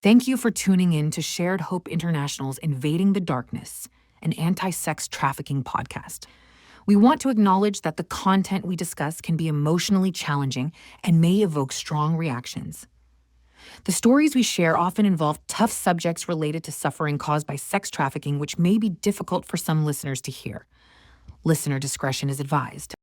Thank you for tuning in to Shared Hope International's Invading the Darkness, an anti-sex trafficking podcast. We want to acknowledge that the content we discuss can be emotionally challenging and may evoke strong reactions. The stories we share often involve tough subjects related to suffering caused by sex trafficking, which may be difficult for some listeners to hear. Listener discretion is advised.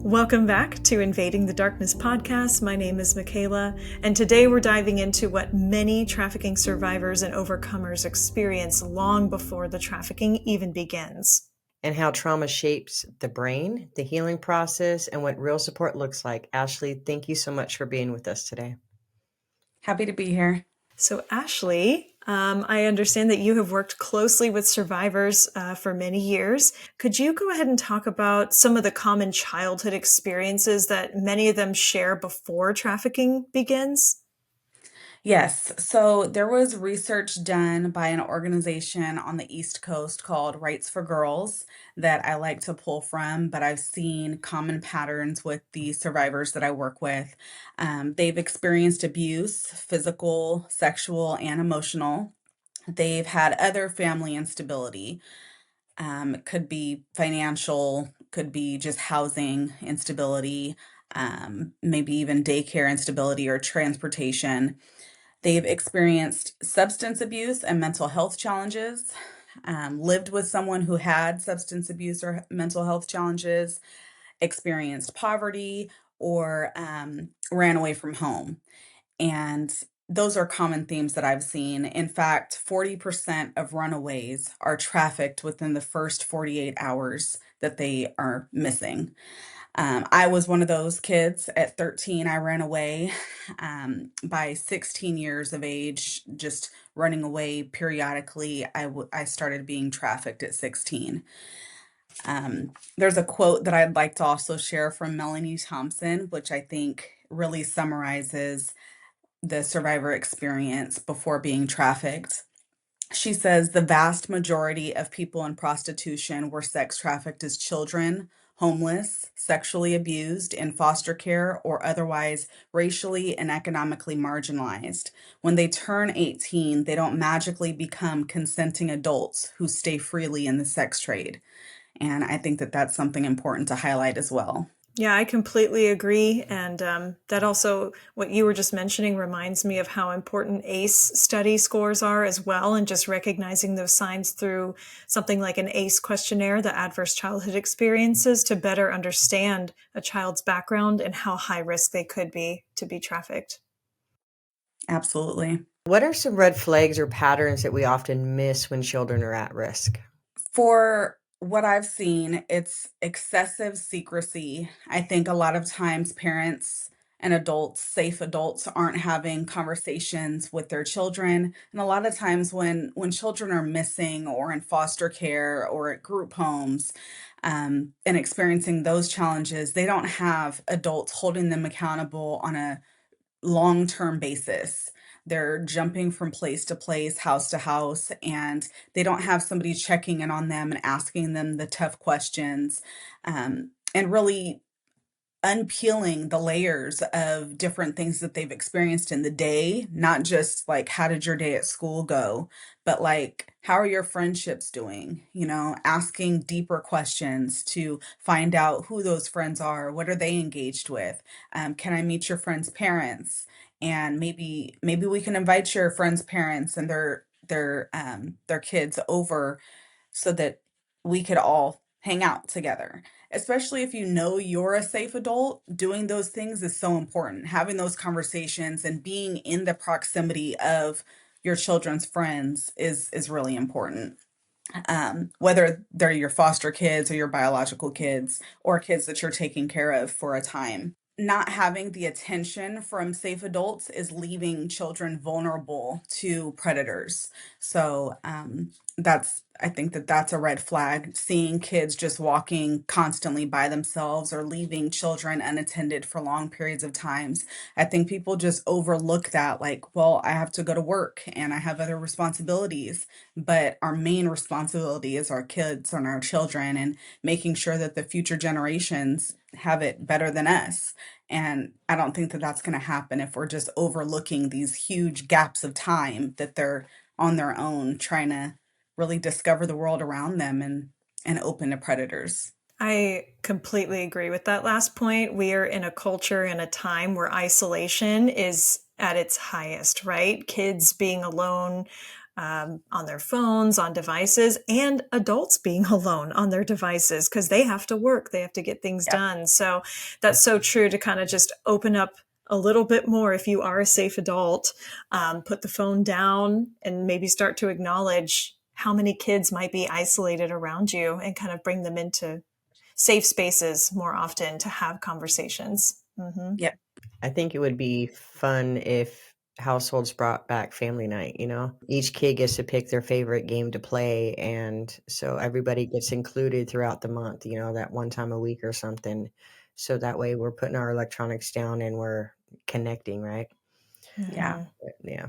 Welcome back to Invading the Darkness podcast. My name is Michaela, and today we're diving into what many trafficking survivors and overcomers experience long before the trafficking even begins. And how trauma shapes the brain, the healing process, and what real support looks like. Ashley, thank you so much for being with us today. Happy to be here. So Ashley, I understand that you have worked closely with survivors for many years. Could you go ahead and talk about some of the common childhood experiences that many of them share before trafficking begins? Yes. So there was research done by an organization on the East Coast called Rights for Girls that I like to pull from, but I've seen common patterns with the survivors that I work with. They've experienced abuse, physical, sexual, and emotional. They've had other family instability. It could be financial, could be just housing instability, maybe even daycare instability or transportation. They've experienced substance abuse and mental health challenges, lived with someone who had substance abuse or mental health challenges, experienced poverty, or ran away from home. And those are common themes that I've seen. In fact, 40% of runaways are trafficked within the first 48 hours that they are missing. I was one of those kids. At 13, I ran away. By 16 years of age, just running away periodically, I started being trafficked at 16. There's a quote that I'd like to also share from Melanie Thompson, which I think really summarizes the survivor experience before being trafficked. She says the vast majority of people in prostitution were sex trafficked as children, homeless, sexually abused, in foster care, or otherwise racially and economically marginalized. When they turn 18, they don't magically become consenting adults who stay freely in the sex trade. And I think that that's something important to highlight as well. Yeah, I completely agree. And that also, what you were just mentioning reminds me of how important ACE study scores are as well. And just recognizing those signs through something like an ACE questionnaire, the adverse childhood experiences, to better understand a child's background and how high risk they could be to be trafficked. Absolutely. What are some red flags or patterns that we often miss when children are at risk? For what I've seen, it's excessive secrecy. I think a lot of times parents and adults, safe adults, aren't having conversations with their children. And a lot of times when children are missing or in foster care or at group homes, and experiencing those challenges, they don't have adults holding them accountable on a long-term basis. They're jumping from place to place, house to house, and they don't have somebody checking in on them and asking them the tough questions, and really unpeeling the layers of different things that they've experienced in the day, not just like, how did your day at school go, but like, how are your friendships doing? Asking deeper questions to find out who those friends are. What are they engaged with? Can I meet your friend's parents? And maybe we can invite your friend's parents and their kids over so that we could all hang out together. Especially if you know you're a safe adult, doing those things is so important. Having those conversations and being in the proximity of your children's friends is really important. Whether they're your foster kids or your biological kids or kids that you're taking care of for a time. not having the attention from safe adults is leaving children vulnerable to predators. So I think that that's a red flag. Seeing kids just walking constantly by themselves or leaving children unattended for long periods of times. I think people just overlook that, like, well, I have to go to work and I have other responsibilities. But our main responsibility is our kids and our children and making sure that the future generations have it better than us. And I don't think that that's going to happen if we're just overlooking these huge gaps of time that they're on their own trying to really discover the world around them and open to predators. I completely agree with that last point. We are in a culture and a time where isolation is at its highest, right? Kids being alone on their phones, on devices, and adults being alone on their devices because they have to work, they have to get things Yeah. done. So that's so true to kind of just open up a little bit more if you are a safe adult, put the phone down and maybe start to acknowledge how many kids might be isolated around you and kind of bring them into safe spaces more often to have conversations. Yep. I think it would be fun if households brought back family night, you know? Each kid gets to pick their favorite game to play, and so everybody gets included throughout the month, you know, that one time a week or something. So that way we're putting our electronics down and we're connecting, right? Yeah. Yeah.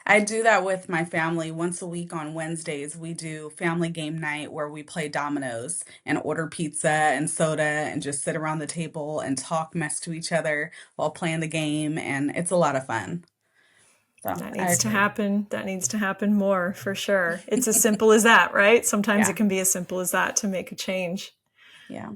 I do that with my family once a week on Wednesdays. We do family game night where we play dominoes and order pizza and soda and just sit around the table and talk mess to each other while playing the game. And it's a lot of fun. So That I needs to agree. happen. That needs to happen more for sure. It's as simple as that, right? Sometimes Yeah. it can be as simple as that to make a change. Yeah.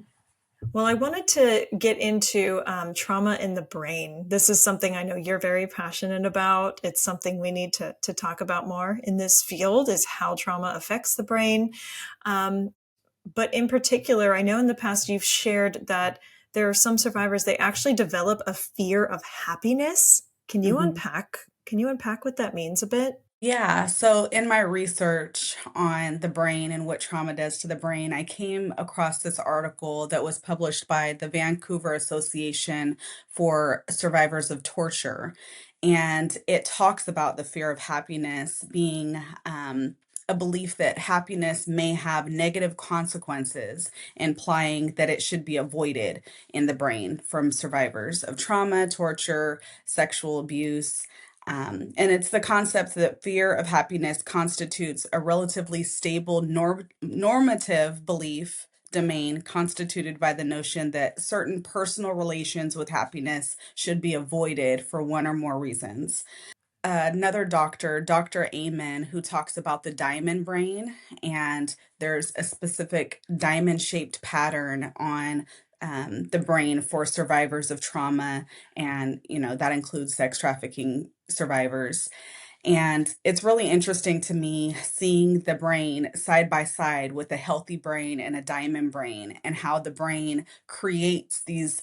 Well, I wanted to get into trauma in the brain. This is something I know you're very passionate about. It's something we need to talk about more in this field is how trauma affects the brain. Um, but in particular, I know in the past you've shared that there are some survivors, they actually develop a fear of happiness. Can you Mhm. unpack? Can you unpack what that means a bit? Yeah, so in my research on the brain and what trauma does to the brain, I came across this article that was published by the Vancouver Association for Survivors of Torture. And it talks about the fear of happiness being a belief that happiness may have negative consequences, implying that it should be avoided in the brain from survivors of trauma, torture, sexual abuse. And it's the concept that fear of happiness constitutes a relatively stable normative belief domain constituted by the notion that certain personal relations with happiness should be avoided for one or more reasons. Another doctor, Dr. Amen, who talks about the diamond brain, and there's a specific diamond shaped pattern on the brain for survivors of trauma, and that includes sex trafficking survivors. And it's really interesting to me seeing the brain side by side with a healthy brain and a diamond brain, and how the brain creates these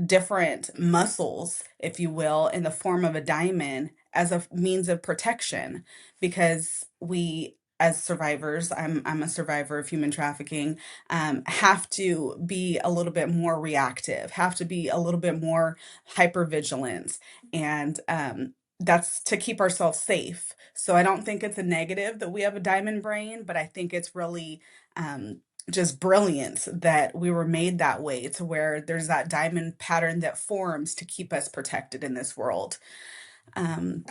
different muscles, if you will, in the form of a diamond as a means of protection. Because we, as survivors, I'm a survivor of human trafficking, have to be a little bit more reactive, have to be a little bit more hyper vigilant, and that's to keep ourselves safe. So I don't think it's a negative that we have a diamond brain, but I think it's really just brilliant that we were made that way, to where there's that diamond pattern that forms to keep us protected in this world. Um,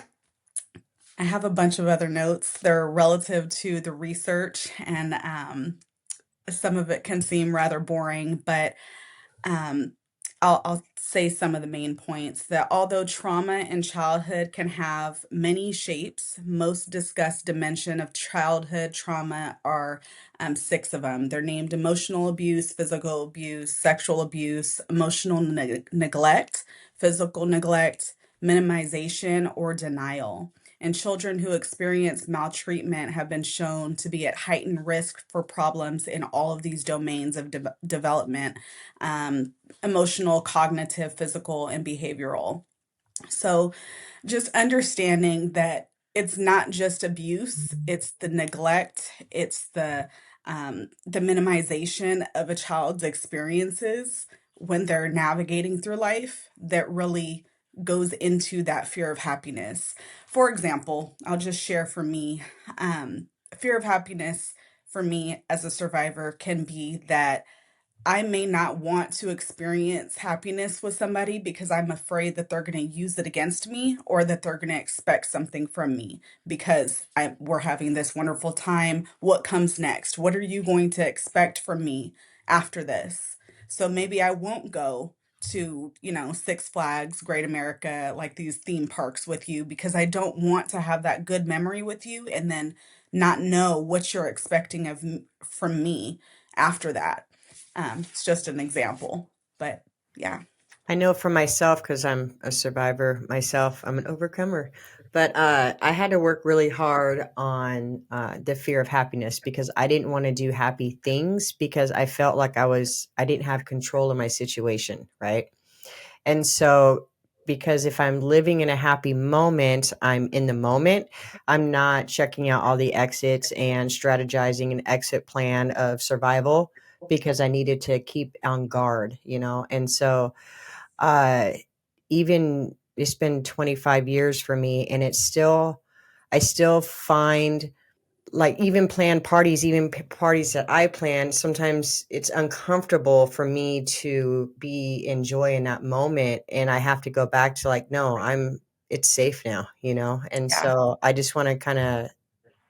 I have a bunch of other notes. They're relative to the research, and some of it can seem rather boring, but um, I'll say some of the main points. That although trauma in childhood can have many shapes, most discussed dimension of childhood trauma are six of them. They're named emotional abuse, physical abuse, sexual abuse, emotional neglect, physical neglect, minimization, or denial. And children who experience maltreatment have been shown to be at heightened risk for problems in all of these domains of development, emotional, cognitive, physical, and behavioral. So just understanding that it's not just abuse, it's the neglect, it's the minimization of a child's experiences when they're navigating through life that really goes into that fear of happiness. For example, I'll just share for me, fear of happiness for me as a survivor can be that I may not want to experience happiness with somebody because I'm afraid that they're going to use it against me or that they're going to expect something from me because we're having this wonderful time. What comes next? What are you going to expect from me after this? So maybe I won't go to, Six Flags, Great America, like these theme parks with you because I don't want to have that good memory with you and then not know what you're expecting from me after that. It's just an example, but yeah. I know for myself, because I'm a survivor myself, I'm an overcomer. But I had to work really hard on the fear of happiness because I didn't want to do happy things because I felt like I didn't have control of my situation, right? And so, because if I'm living in a happy moment, I'm in the moment. I'm not checking out all the exits and strategizing an exit plan of survival because I needed to keep on guard, And so, uh, even it's been 25 years for me, and I still find like even planned parties, even parties that I plan, sometimes it's uncomfortable for me to be in joy in that moment. And I have to go back to like, no, it's safe now, And Yeah. so I just want to kind of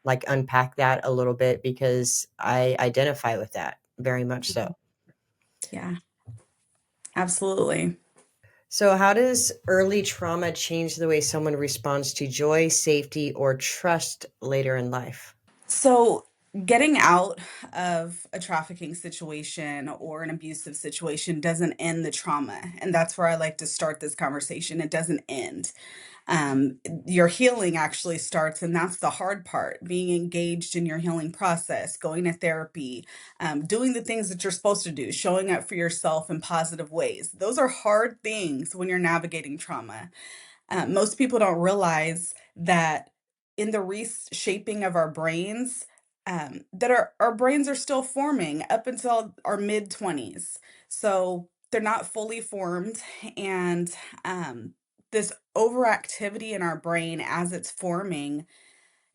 like unpack that a little bit because I identify with that very much so. Yeah, absolutely. So, how does early trauma change the way someone responds to joy, safety, or trust later in life? So, getting out of a trafficking situation or an abusive situation doesn't end the trauma. And that's where I like to start this conversation. It doesn't end. Your healing actually starts, and that's the hard part, being engaged in your healing process, going to therapy, doing the things that you're supposed to do, showing up for yourself in positive ways. Those are hard things when you're navigating trauma. Most people don't realize that in the reshaping of our brains, that our brains are still forming up until our mid 20s. So they're not fully formed. And this overactivity in our brain as it's forming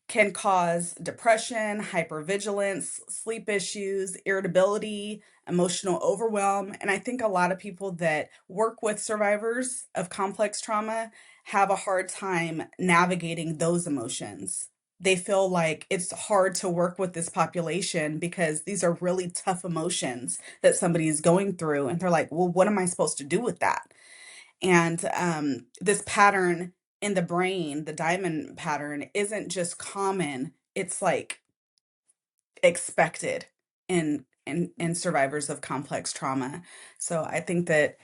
can cause depression, hypervigilance, sleep issues, irritability, emotional overwhelm. And I think a lot of people that work with survivors of complex trauma have a hard time navigating those emotions. They feel like it's hard to work with this population because these are really tough emotions that somebody is going through. And they're like, well, what am I supposed to do with that? And this pattern in the brain, the diamond pattern, isn't just common, it's like expected in survivors of complex trauma. So I think that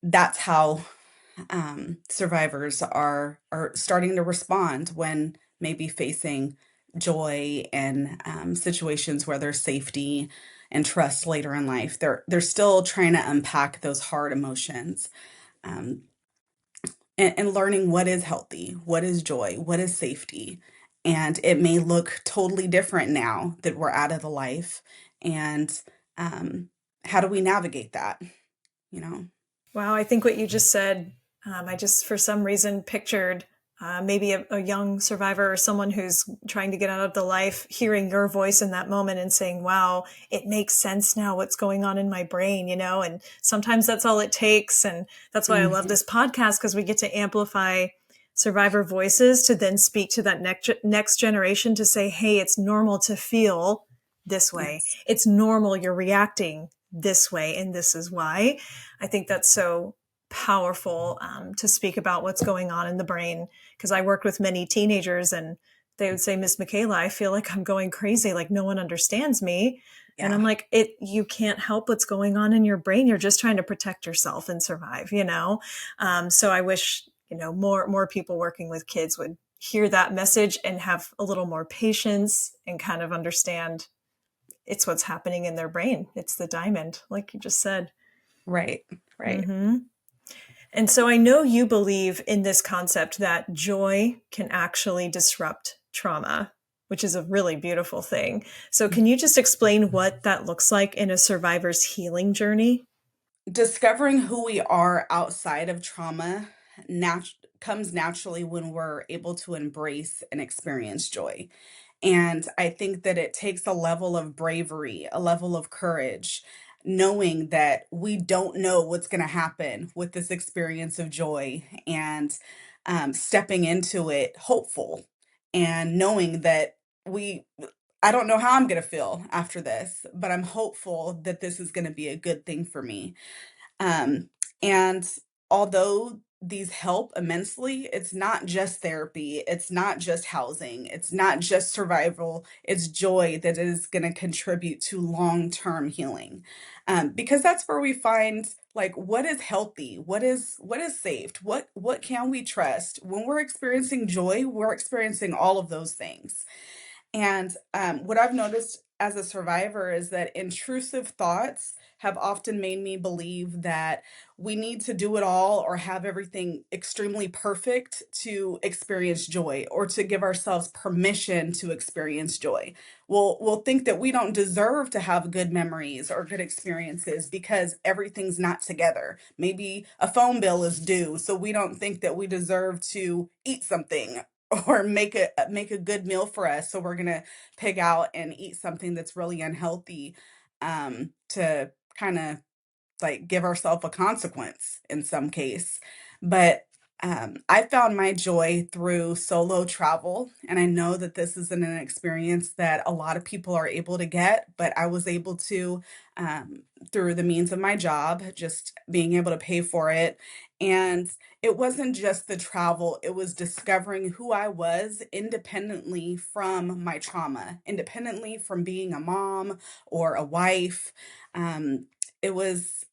that's how survivors are starting to respond when maybe facing joy and situations where there's safety and trust later in life. They're still trying to unpack those hard emotions. Um, and learning what is healthy, what is joy, what is safety. And it may look totally different now that we're out of the life. And um, how do we navigate that? You know? Wow, I think what you just said, I just for some reason pictured maybe a young survivor or someone who's trying to get out of the life, hearing your voice in that moment and saying, wow, it makes sense now what's going on in my brain, and sometimes that's all it takes. And that's why I love Mhm. this podcast, because we get to amplify survivor voices to then speak to that next generation to say, hey, it's normal to feel this way. Yes. It's normal. You're reacting this way, and this is why. I think that's so powerful to speak about what's going on in the brain, because I worked with many teenagers and they would say, Miss Michaela, I feel like I'm going crazy, like no one understands me. And Yeah. I'm like, you can't help what's going on in your brain. You're just trying to protect yourself and survive. So I wish, more people working with kids would hear that message and have a little more patience and kind of understand it's what's happening in their brain. It's the diamond, like you just said. Right. Right. Mm-hmm. And so I know you believe in this concept that joy can actually disrupt trauma, which is a really beautiful thing. So can you just explain what that looks like in a survivor's healing journey? discovering who we are outside of trauma comes naturally when we're able to embrace and experience joy. And I think that it takes a level of bravery, a level of courage, knowing that we don't know what's going to happen with this experience of joy, and stepping into it hopeful and knowing that we, I don't know how I'm going to feel after this, but I'm hopeful that this is going to be a good thing for me. And although these help immensely, it's not just therapy, it's not just housing, it's not just survival, it's joy that is going to contribute to long-term healing. Because that's where we find like what is healthy, what is safe, what can we trust. When we're experiencing joy, we're experiencing all of those things. And what I've noticed as a survivor is that intrusive thoughts have often made me believe that we need to do it all or have everything extremely perfect to experience joy or to give ourselves permission to experience joy. We'll think that we don't deserve to have good memories or good experiences because everything's not together. Maybe a phone bill is due, so we don't think that we deserve to eat something or make a good meal for us, so we're gonna pig out and eat something that's really unhealthy, to kind of like give ourselves a consequence in some case. But I found my joy through solo travel, and I know that this isn't an experience that a lot of people are able to get, but I was able to, through the means of my job, just being able to pay for it. And it wasn't just the travel, it was discovering who I was independently from my trauma, independently from being a mom or a wife. It was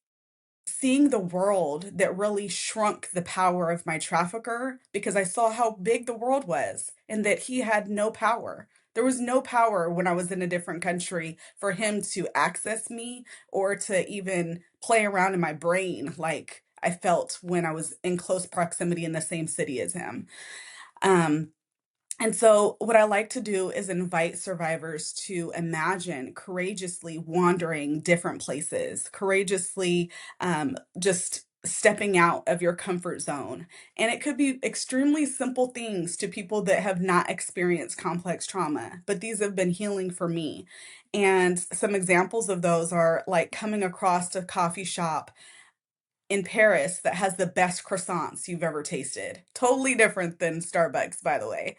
seeing the world that really shrunk the power of my trafficker because I saw how big the world was and that he had no power. There was no power when I was in a different country for him to access me or to even play around in my brain like I felt when I was in close proximity in the same city as him. Um, and so, what I like to do is invite survivors to imagine courageously wandering different places, courageously just stepping out of your comfort zone. And it could be extremely simple things to people that have not experienced complex trauma, but these have been healing for me. And some examples of those are like coming across a coffee shop in Paris that has the best croissants you've ever tasted. Totally different than Starbucks, by the way,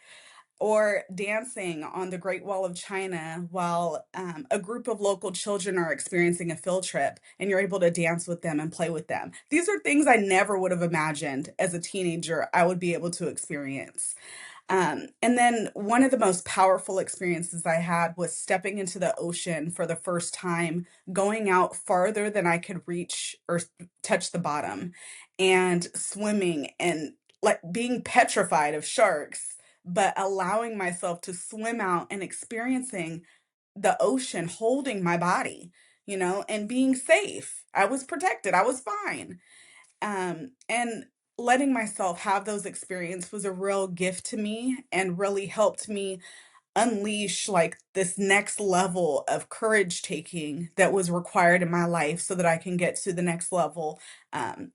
or dancing on the Great Wall of China while a group of local children are experiencing a field trip and you're able to dance with them and play with them. These are things I never would have imagined as a teenager I would be able to experience. And then one of the most powerful experiences I had was stepping into the ocean for the first time, going out farther than I could reach or touch the bottom, and swimming and like being petrified of sharks, but allowing myself to swim out and experiencing the ocean holding my body, and being safe. I was protected, I was fine. And letting myself have those experiences was a real gift to me and really helped me unleash like this next level of courage taking that was required in my life so that I can get to the next level,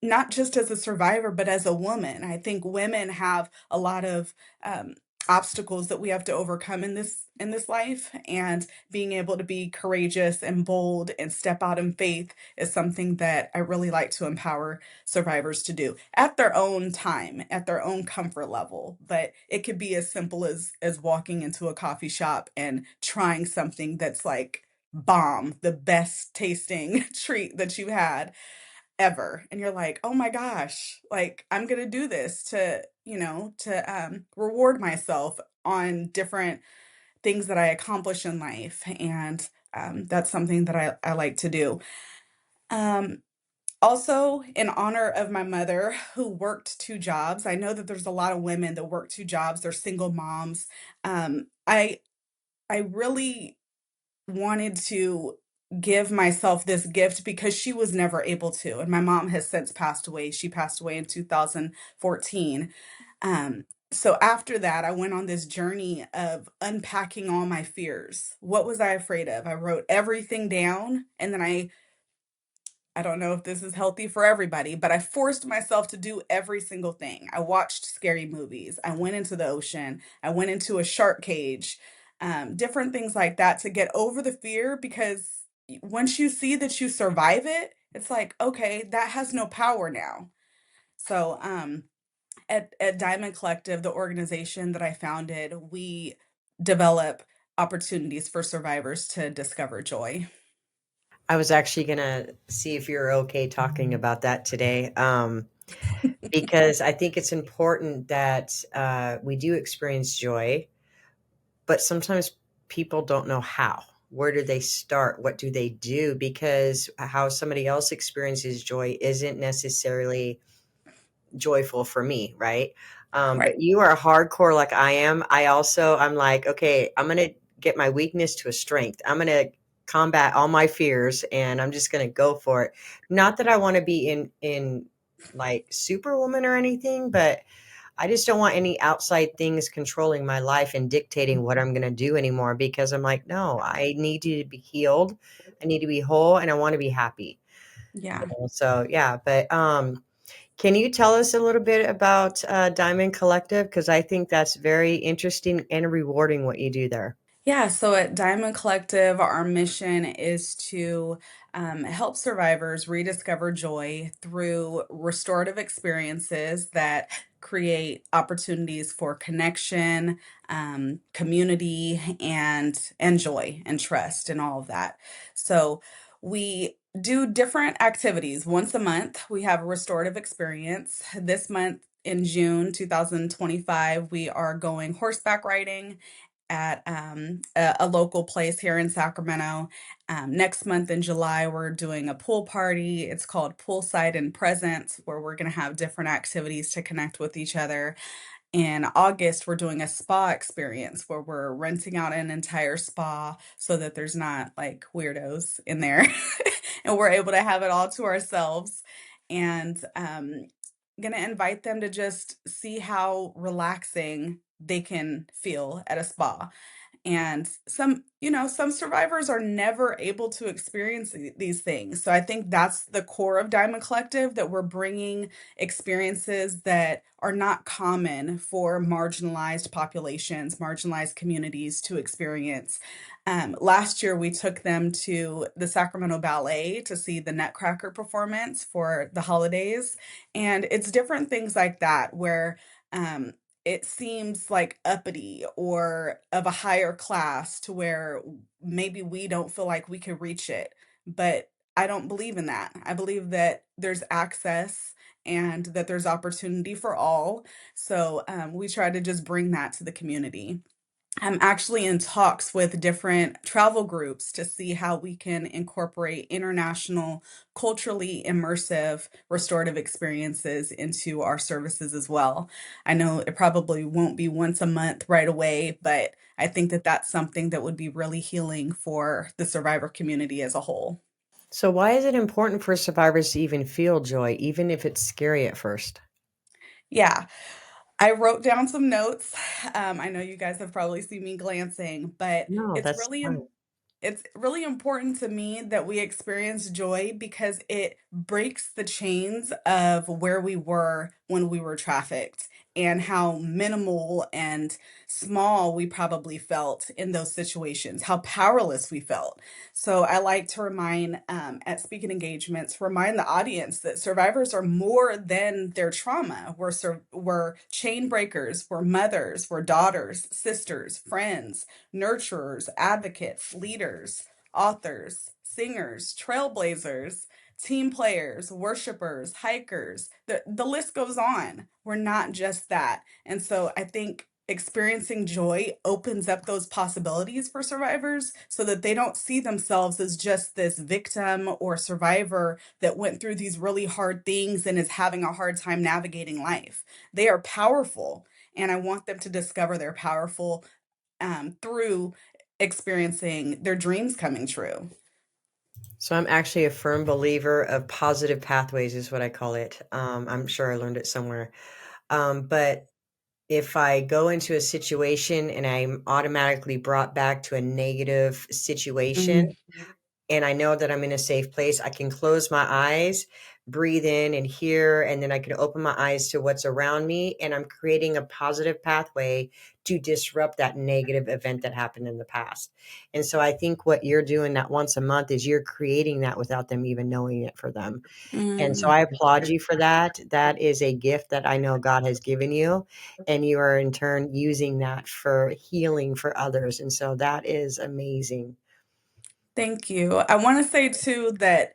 not just as a survivor, but as a woman. I think women have a lot of obstacles that we have to overcome in this life, and being able to be courageous and bold and step out in faith is something that I really like to empower survivors to do at their own time, at their own comfort level. But it could be as simple as walking into a coffee shop and trying something that's like bomb, the best tasting treat that you had ever. And you're like, "Oh my gosh, like I'm going to do this to reward myself on different things that I accomplish in life." And that's something that I like to do. Um, Also, in honor of my mother who worked two jobs, I know that there's a lot of women that work two jobs, they're single moms. I really wanted to give myself this gift because she was never able to. And my mom has since passed away. She passed away in 2014. So after that, I went on this journey of unpacking all my fears. What was I afraid of? I wrote everything down, and then I I don't know if this is healthy for everybody, but I forced myself to do every single thing. I watched scary movies. I went into the ocean. I went into a shark cage, different things like that to get over the fear because once you see that you survive it, it's like, okay, that has no power now. So, at Diamond Collective, the organization that I founded, we develop opportunities for survivors to discover joy. I was actually gonna see if you're okay talking about that today, because I think it's important that we do experience joy, but sometimes people don't know how. Where do they start? What do they do? Because how somebody else experiences joy isn't necessarily joyful for me, right? Right. But you are hardcore like I am. I'm like, okay, I'm gonna get my weakness to a strength. I'm gonna combat all my fears and I'm just gonna go for it. Not that I want to be in like superwoman or anything, but I just don't want any outside things controlling my life and dictating what I'm gonna do anymore because I'm like, no, I need to be healed. I need to be whole and I want to be happy. Yeah. So yeah, but can you tell us a little bit about Diamond Collective? Because I think that's very interesting and rewarding what you do there. Yeah, so at Diamond Collective, our mission is to help survivors rediscover joy through restorative experiences that create opportunities for connection, community, and joy and trust and all of that. So we do different activities. Once a month, we have a restorative experience. This month in June 2025, we are going horseback riding at a local place here in Sacramento. Next month in July, we're doing a pool party. It's called Poolside and Presence, where we're going to have different activities to connect with each other. In August, we're doing a spa experience where we're renting out an entire spa so that there's not like weirdos in there and we're able to have it all to ourselves. And gonna invite them to just see how relaxing they can feel at a spa. And some survivors are never able to experience these things. So I think that's the core of Diamond Collective, that we're bringing experiences that are not common for marginalized populations, marginalized communities to experience. Last year, we took them to the Sacramento Ballet to see the Nutcracker performance for the holidays. And it's different things like that where um, it seems like uppity or of a higher class to where maybe we don't feel like we can reach it. But I don't believe in that. I believe that there's access and that there's opportunity for all. So we try to just bring that to the community. I'm actually in talks with different travel groups to see how we can incorporate international, culturally immersive restorative experiences into our services as well. I know it probably won't be once a month right away, but I think that that's something that would be really healing for the survivor community as a whole. So, why is it important for survivors to even feel joy, even if it's scary at first? Yeah, I wrote down some notes. I know you guys have probably seen me glancing, but No, it's that's really fine. it's really important to me that we experience joy because it breaks the chains of where we were when we were trafficked and how minimal and small we probably felt in those situations, how powerless we felt. So I like to remind at speaking engagements, remind the audience that survivors are more than their trauma. We're chain breakers, we're mothers, we're daughters, sisters, friends, nurturers, advocates, leaders, authors, singers, trailblazers, team players, worshipers, hikers. The list goes on. We're not just that. And so I think experiencing joy opens up those possibilities for survivors so that they don't see themselves as just this victim or survivor that went through these really hard things and is having a hard time navigating life. They are powerful, and I want them to discover they're powerful through experiencing their dreams coming true. So, I'm actually a firm believer of positive pathways, is what I call it. I'm sure I learned it somewhere. But if I go into a situation and I'm automatically brought back to a negative situation, Mm, and I know that I'm in a safe place, I can close my eyes, breathe in and hear, and then I can open my eyes to what's around me, and I'm creating a positive pathway to disrupt that negative event that happened in the past. And so I think what you're doing that once a month is you're creating that without them even knowing it for them. And so Mm. I applaud you for that. That is a gift that I know God has given you, and you are in turn using that for healing for others. And so that is amazing. Thank you. I want to say too that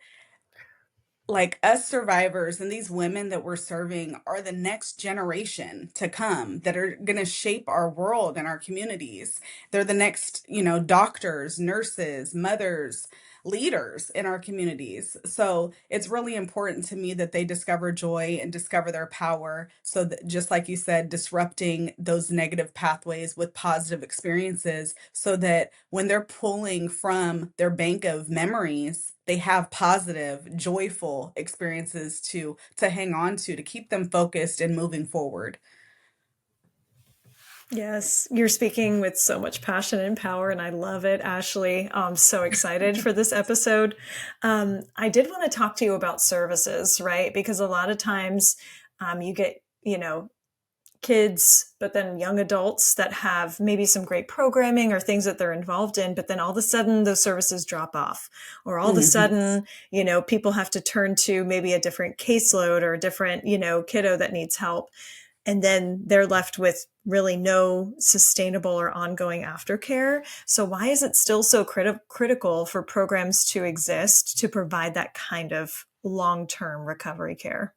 like us survivors and these women that we're serving are the next generation to come that are going to shape our world and our communities. They're the next, doctors, nurses, mothers, leaders in our communities. So it's really important to me that they discover joy and discover their power. So that, just like you said, disrupting those negative pathways with positive experiences so that when they're pulling from their bank of memories, they have positive, joyful experiences to hang on to keep them focused and moving forward. Yes, you're speaking with so much passion and power, and I love it, Ashley. I'm so excited for this episode. I did want to talk to you about services, right? Because a lot of times you get, kids, but then young adults that have maybe some great programming or things that they're involved in, but then all of a sudden those services drop off, or all of a Mhm. sudden, people have to turn to maybe a different caseload or a different, kiddo that needs help. And then they're left with really no sustainable or ongoing aftercare. So why is it still so critical for programs to exist to provide that kind of long-term recovery care?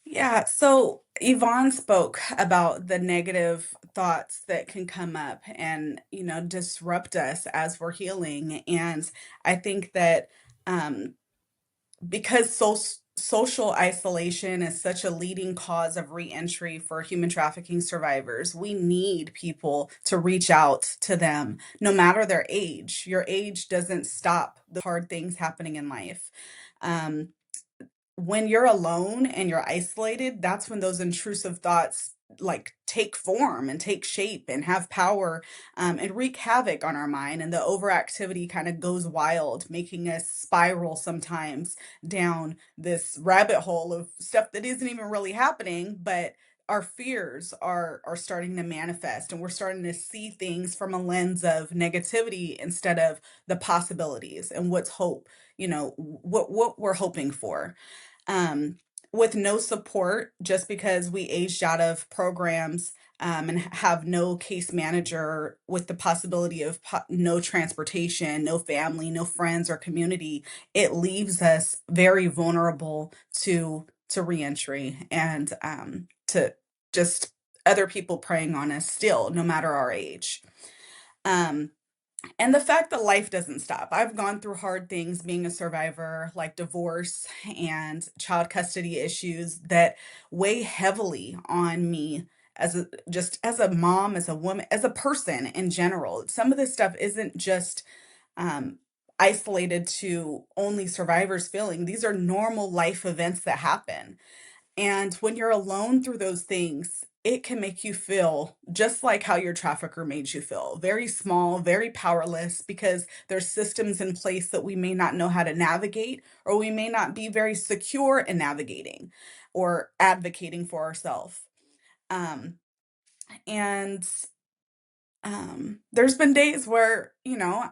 Yeah, so Yvonne spoke about the negative thoughts that can come up and, disrupt us as we're healing. And I think that um, because social isolation is such a leading cause of reentry for human trafficking survivors, we need people to reach out to them, no matter their age. Your age doesn't stop the hard things happening in life. Um, when you're alone and you're isolated, that's when those intrusive thoughts like take form and take shape and have power, and wreak havoc on our mind. And the overactivity kind of goes wild, making us spiral sometimes down this rabbit hole of stuff that isn't even really happening, but our fears are starting to manifest, and we're starting to see things from a lens of negativity instead of the possibilities and what's hope, what we're hoping for. um, with no support, just because we aged out of programs, and have no case manager, with the possibility of no transportation, no family, no friends or community, it leaves us very vulnerable to reentry and to just other people preying on us still, no matter our age. Um, and the fact that life doesn't stop. I've gone through hard things being a survivor, like divorce and child custody issues that weigh heavily on me as a just as a mom, as a woman, as a person in general. Some of this stuff isn't just um isolated to only survivors feeling. These are normal life events that happen. And when you're alone through those things, it can make you feel just like how your trafficker made you feel, very small, very powerless, because there's systems in place that we may not know how to navigate, or we may not be very secure in navigating or advocating for ourselves. Um, and there's been days where,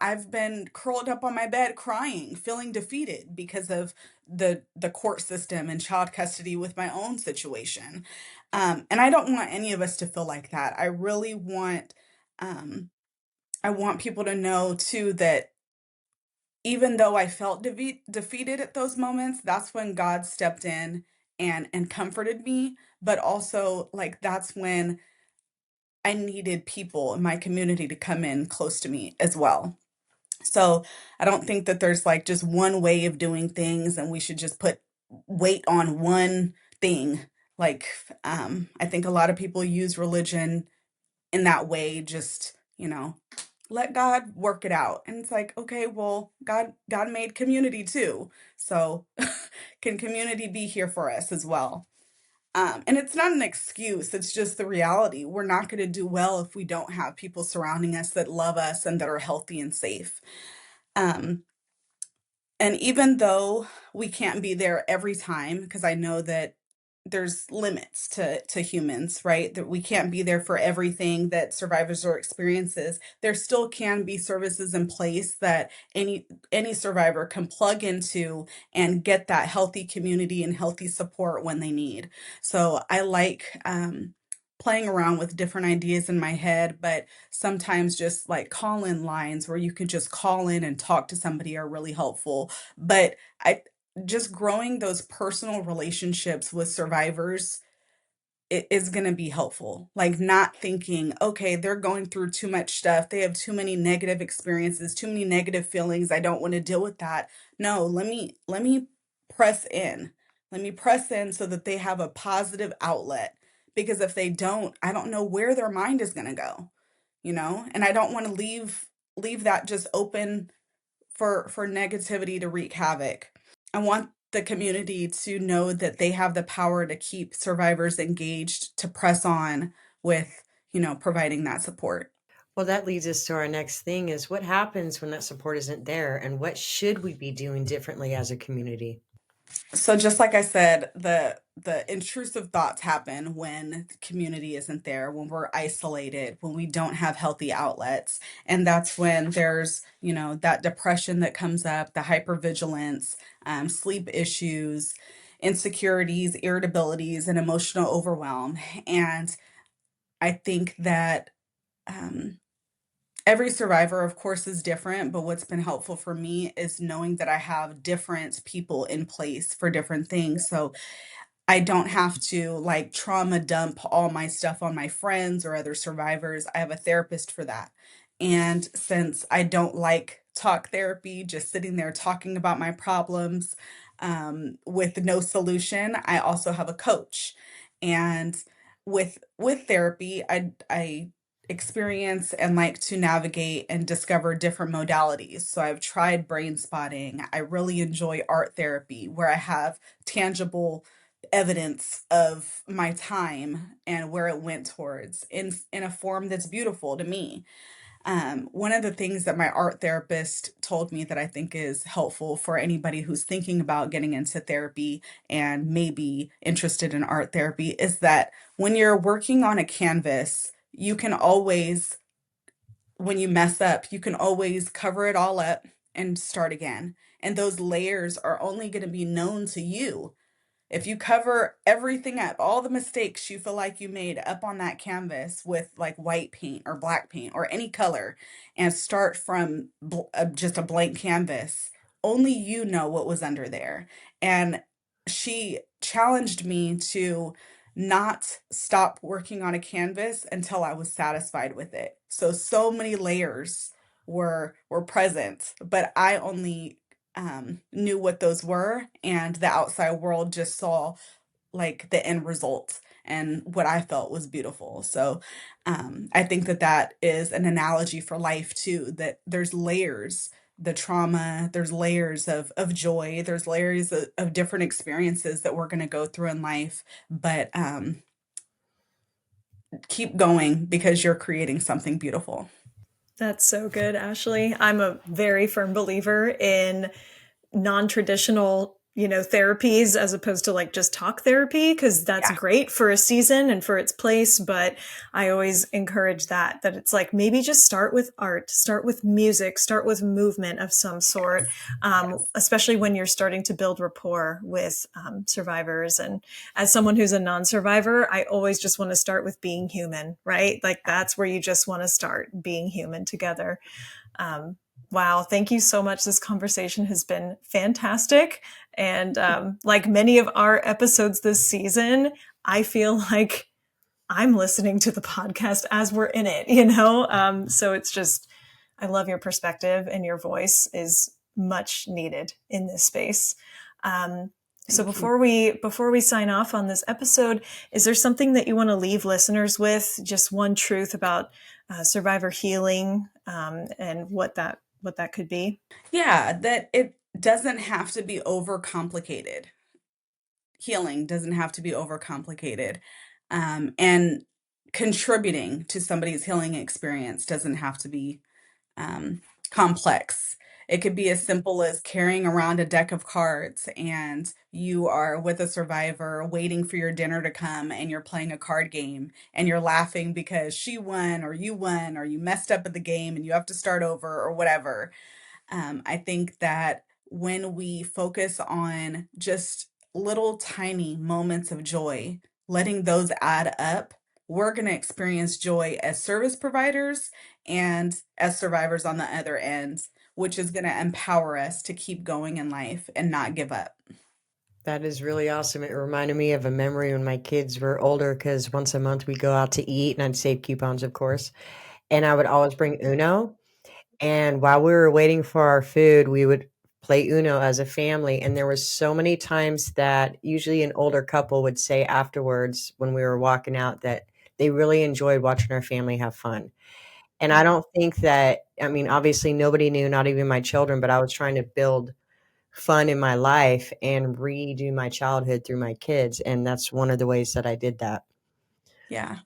I've been curled up on my bed crying, feeling defeated because of the court system and child custody with my own situation. And I don't want any of us to feel like that. Um, I want people to know too that even though I felt defeated at those moments, that's when God stepped in and comforted me. But also, like, that's when I needed people in my community to come in close to me as well. So I don't think that there's like just one way of doing things and we should just put weight on one thing. Like, I think a lot of people use religion in that way, just, let God work it out. And it's like, okay, well, God made community too. So can community be here for us as well? And it's not an excuse, it's just the reality. We're not going to do well if we don't have people surrounding us that love us and that are healthy and safe. Um, And even though we can't be there every time, because I know that there's limits to humans, right? That we can't be there for everything that survivors or experiences. There still can be services in place that any survivor can plug into and get that healthy community and healthy support when they need. So I like playing around with different ideas in my head, but sometimes just like call in lines where you can just call in and talk to somebody are really helpful. But I just growing those personal relationships with survivors is going to be helpful. Like not thinking, okay, they're going through too much stuff. They have too many negative experiences, too many negative feelings. I don't want to deal with that. No, let me press in. Let me press in so that they have a positive outlet. Because if they don't, I don't know where their mind is going to go, And I don't want to leave that just open for negativity to wreak havoc. I want the community to know that they have the power to keep survivors engaged, to press on with, providing that support. Well, that leads us to our next thing is what happens when that support isn't there and what should we be doing differently as a community? So just like I said, the intrusive thoughts happen when the community isn't there, when we're isolated, when we don't have healthy outlets. And that's when there's, that depression that comes up, the hypervigilance, sleep issues, insecurities, irritabilities, and emotional overwhelm. And I think that um, every survivor, of course, is different, but what's been helpful for me is knowing that I have different people in place for different things. So I don't have to like trauma dump all my stuff on my friends or other survivors. I have a therapist for that. And since I don't like talk therapy, just sitting there talking about my problems with no solution, I also have a coach. And with therapy, I experience and like to navigate and discover different modalities. So I've tried brain spotting. I really enjoy art therapy where I have tangible evidence of my time and where it went towards in a form that's beautiful to me. One of the things that my art therapist told me that I think is helpful for anybody who's thinking about getting into therapy and maybe interested in art therapy is that when you're working on a canvas, you can always, when you mess up, you can always cover it all up and start again. And those layers are only going to be known to you. If you cover everything up, all the mistakes you feel like you made up on that canvas with like white paint or black paint or any color and start from just a blank canvas, only you know what was under there. And she challenged me to not stop working on a canvas until I was satisfied with it. So many layers were present, but I only knew what those were, and the outside world just saw like the end result and what I felt was beautiful. So I think that that is an analogy for life too, that there's layers, the trauma, there's layers of joy, there's layers of different experiences that we're going to go through in life, but keep going because you're creating something beautiful. That's so good, Ashley. I'm a very firm believer in non-traditional, therapies as opposed to like just talk therapy, because that's Yeah. great for a season and for its place. But I always encourage that it's like maybe just start with art, start with music, start with movement of some sort, Yes. especially when you're starting to build rapport with survivors. And as someone who's a non-survivor, I always just want to start with being human, right? Like that's where you just want to start being human together. Wow, thank you so much. This conversation has been fantastic. And like many of our episodes this season, I feel like I'm listening to the podcast as we're in it. So it's just, I love your perspective, and your voice is much needed in this space. So Thank you. before we sign off on this episode, is there something that you want to leave listeners with? Just one truth about survivor healing, and what that could be? Yeah, that it doesn't have to be overcomplicated. Healing doesn't have to be overcomplicated. And contributing to somebody's healing experience doesn't have to be complex. It could be as simple as carrying around a deck of cards and you are with a survivor waiting for your dinner to come and you're playing a card game and you're laughing because she won or you messed up at the game and you have to start over or whatever. I think that when we focus on just little tiny moments of joy, letting those add up, we're going to experience joy as service providers and as survivors on the other end, which is going to empower us to keep going in life and not give up. That is really awesome. It reminded me of a memory when my kids were older because once a month we go out to eat and I'd save coupons, of course. And I would always bring Uno. And while we were waiting for our food, we would play Uno as a family. And there was so many times that usually an older couple would say afterwards when we were walking out that they really enjoyed watching our family have fun. And I don't think that, I mean, obviously nobody knew, not even my children, but I was trying to build fun in my life and redo my childhood through my kids. And that's one of the ways that I did that. Yeah.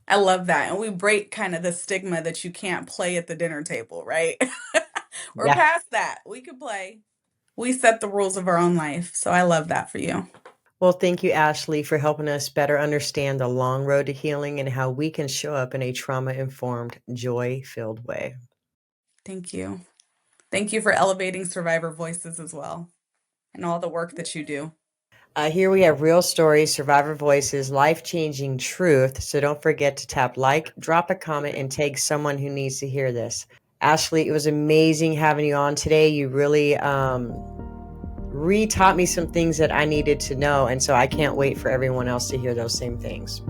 I love that. And we break kind of the stigma that you can't play at the dinner table, right? We're Yeah. past that. We can play. We set the rules of our own life. So I love that for you. Well, thank you, Ashley, for helping us better understand the long road to healing and how we can show up in a trauma-informed, joy-filled way. Thank you. Thank you for elevating survivor voices as well and all the work that you do. Here we have real stories, survivor voices, life-changing truth. So don't forget to tap like, drop a comment, and tag someone who needs to hear this. Ashley, it was amazing having you on today. You really re-taught me some things that I needed to know. And so I can't wait for everyone else to hear those same things.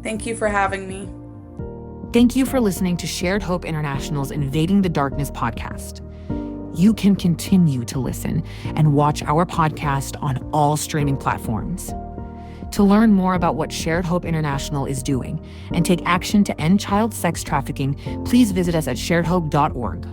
Thank you for having me. Thank you for listening to Shared Hope International's Invading the Darkness podcast. You can continue to listen and watch our podcast on all streaming platforms. To learn more about what Shared Hope International is doing and take action to end child sex trafficking, please visit us at sharedhope.org.